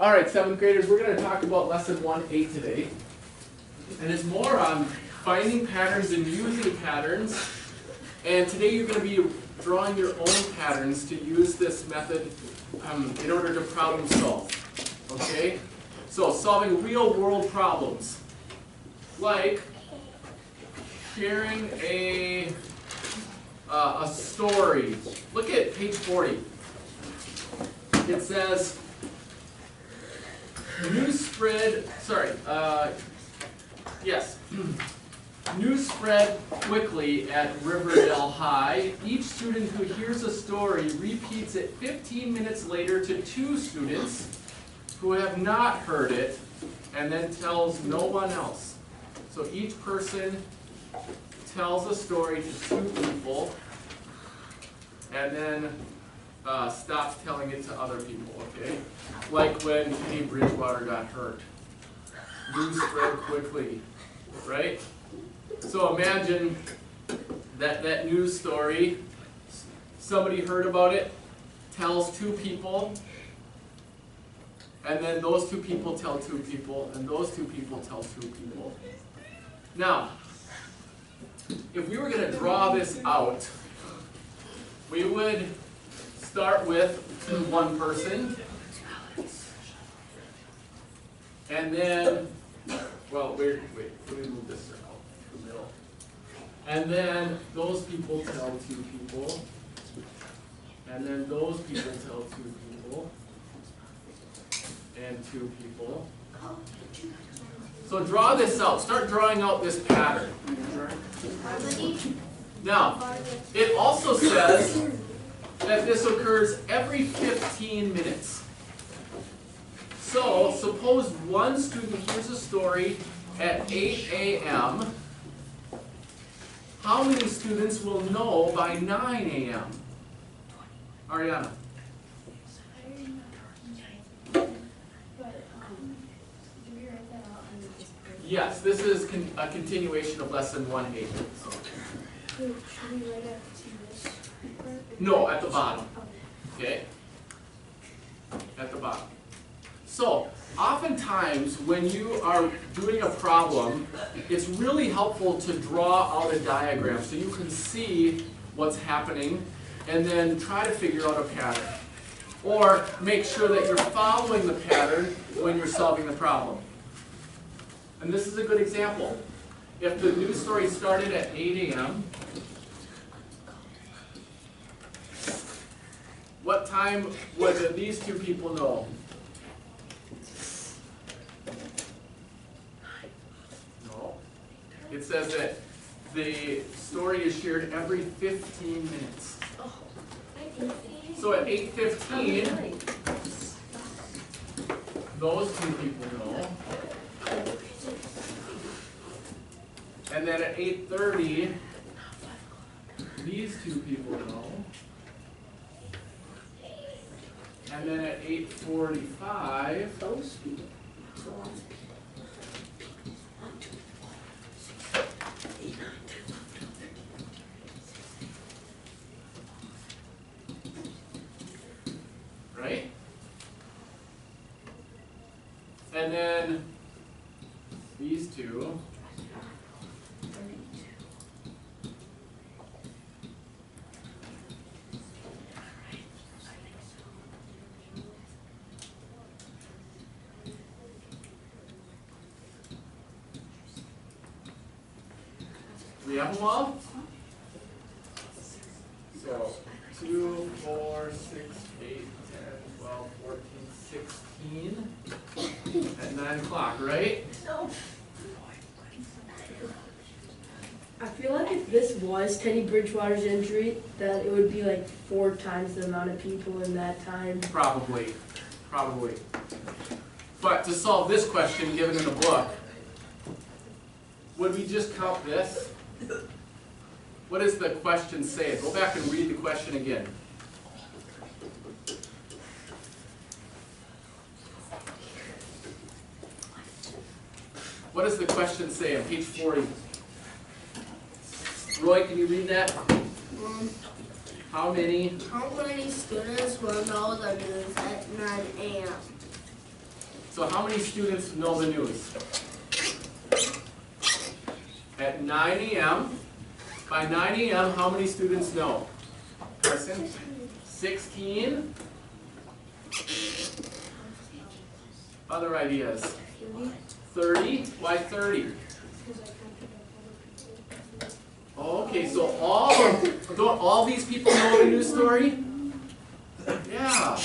All right, 7th graders, we're going to talk about lesson 1A today. And it's more on finding patterns and using patterns. And today you're going to be drawing your own patterns to use this method in order to problem solve. Okay? So solving real world problems. Like sharing a story. Look at page 40. It says, news spread quickly at Riverdale High. Each student who hears a story repeats it 15 minutes later to 2 students who have not heard it, and then tells no one else. So each person tells a story to 2 people, and then stops telling it to other people, okay? Like when Teddy Bridgewater got hurt. News spread quickly, right? So imagine that news story, somebody heard about it, tells 2 people, and then those 2 people tell 2 people, and those 2 people tell 2 people. Now, if we were going to draw this out, we would start with 1 person, and then, well, wait, let me move this circle to the middle. And then those people tell 2 people, and then those people tell 2 people, and 2 people. So draw this out. Start drawing out this pattern. Now, it also says that this occurs every 15 minutes. So, suppose 1 student hears a story at 8 a.m. How many students will know by 9 a.m.? Ariana? Yes, this is a continuation of lesson 1A. Should we write it to this? No, at the bottom. Okay? At the bottom. So, oftentimes when you are doing a problem, it's really helpful to draw out a diagram so you can see what's happening and then try to figure out a pattern. Or make sure that you're following the pattern when you're solving the problem. And this is a good example. If the news story started at 8 a.m., what time would these 2 people know? No. It says that the story is shared every 15 minutes. So at 8:15, those 2 people know. And then at 8:30, these 2 people know. And then at 8:45, those people. Right? And then these 2. We have them all? So 2, 4, 6, 8, 10, 12, 14, 16 at 9 o'clock, right? I feel like if this was Teddy Bridgewater's injury, that it would be like 4 times the amount of people in that time. Probably. But to solve this question given in the book, would we just count this? What does the question say? Go back and read the question again. What does the question say on page 40? Roy, can you read that? How many students will know the news at 9 a.m.? So how many students know the news? At 9 a.m., by 9 a.m., how many students know? Carson? 16? Other ideas? 30? Why 30? Okay, so don't all these people know the news story? Yeah.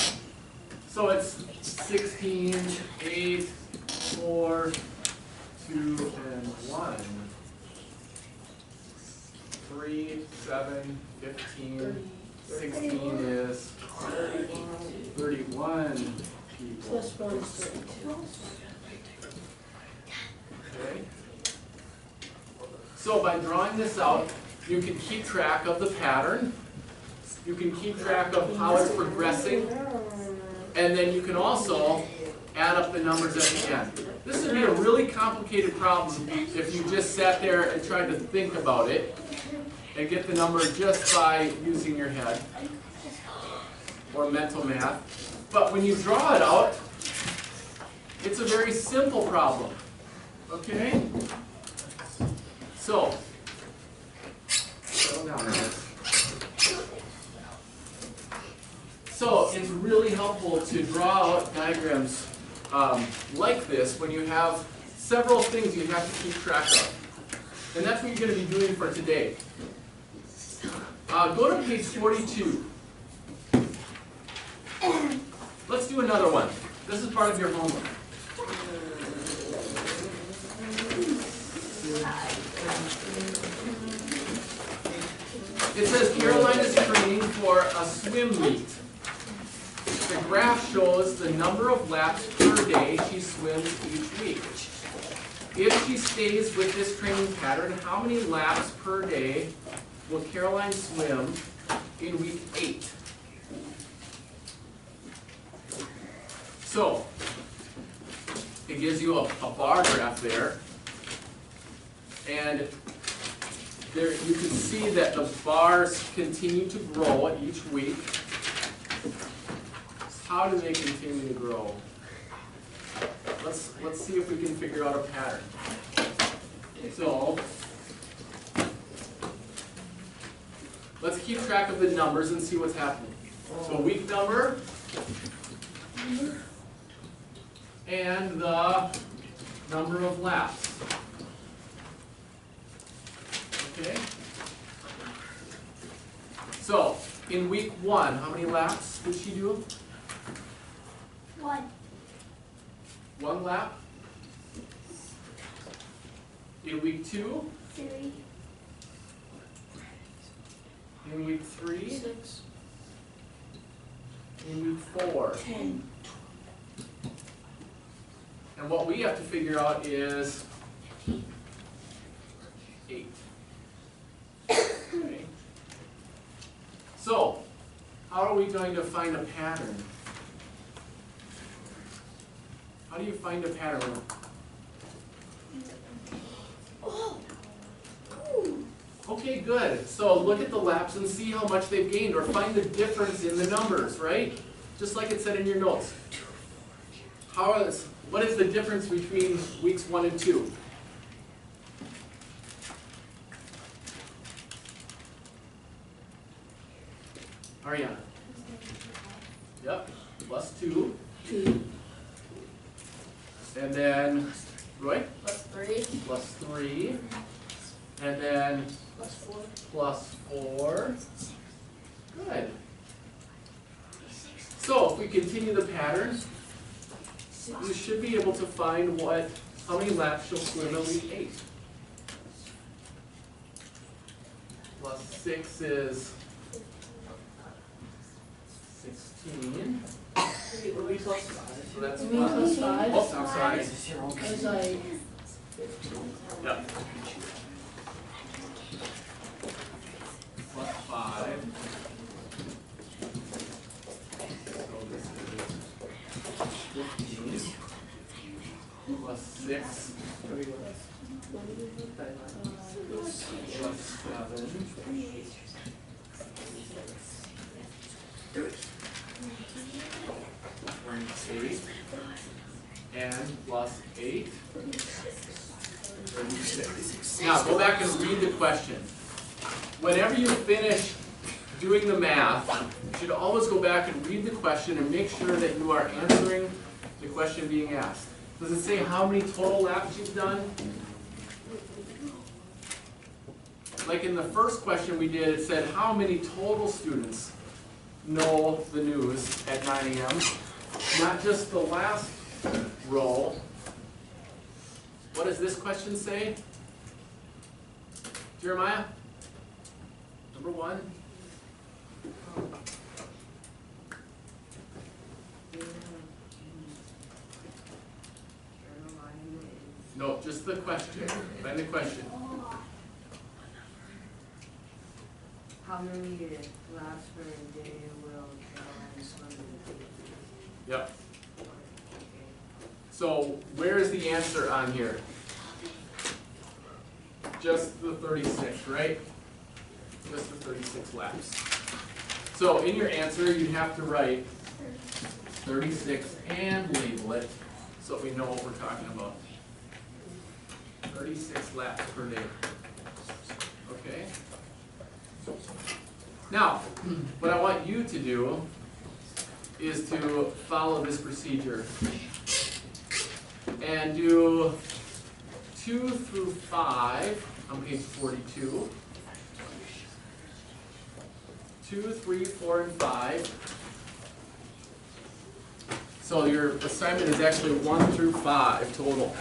So it's 16, 8, 4, 2, and 1. 3, 7, 15, 16 is 31 people. Plus 1 is 32. Okay. So by drawing this out, you can keep track of the pattern. You can keep track of how it's progressing. And then you can also add up the numbers at the end. This would be a really complicated problem if you just sat there and tried to think about it and get the number just by using your head or mental math. But when you draw it out, it's a very simple problem. Okay? So, settle down, guys. So it's really helpful to draw out diagrams like this when you have several things you have to keep track of. And that's what you're going to be doing for today. Go to page 42. Let's do another one. This is part of your homework. It says Caroline is training for a swim meet. The graph shows the number of laps per day she swims each week. If she stays with this training pattern, how many laps per day will Caroline swim in week 8? So, it gives you a bar graph there. And there you can see that the bars continue to grow each week. How do they continue to grow? Let's see if we can figure out a pattern. So let's keep track of the numbers and see what's happening. So week number and the number of laps. Okay? So in week 1, how many laps did she do? 1. 1 lap. In week 2, 3. in week 3, 6. in week 4. 10. And what we have to figure out is 8. Okay. So, how are we going to find a pattern? How do you find a pattern? Okay, good. So look at the laps and see how much they've gained, or find the difference in the numbers, right? Just like it said in your notes. What is the difference between weeks 1 and 2? Ariana? Yep, plus 2. 2. And then, Roy? Plus 3. Plus 3. And then Plus 4. plus 4. Good. So if we continue the pattern, you should be able to find how many laps she'll swim in week 8. Plus 6 is 16. Would be plus 5. So that's You mean plus 5? Oh, I'm sorry. I was like 15. Yep. Plus 5. So this is 15. Plus 6. Plus 7. Plus 8. plus 8. 36. Now go back and read the question. Whenever you finish doing the math, you should always go back and read the question and make sure that you are answering the question being asked. Does it say how many total laps you've done? Like in the first question we did, it said how many total students know the news at 9 a.m. Not just the last row. What does this question say? Jeremiah? Number 1. No, just the question. Find the question. How many laps per day will Caroline swim? Yep. So where is the answer on here? Just the 36, right? Just the 36 laps. So in your answer, you have to write 36 and label it so we know what we're talking about. 36 laps per day. Okay? Now, what I want you to do is to follow this procedure and do 2 through 5 on page 42. 2, 3, 4, and 5. So your assignment is actually 1 through 5 total.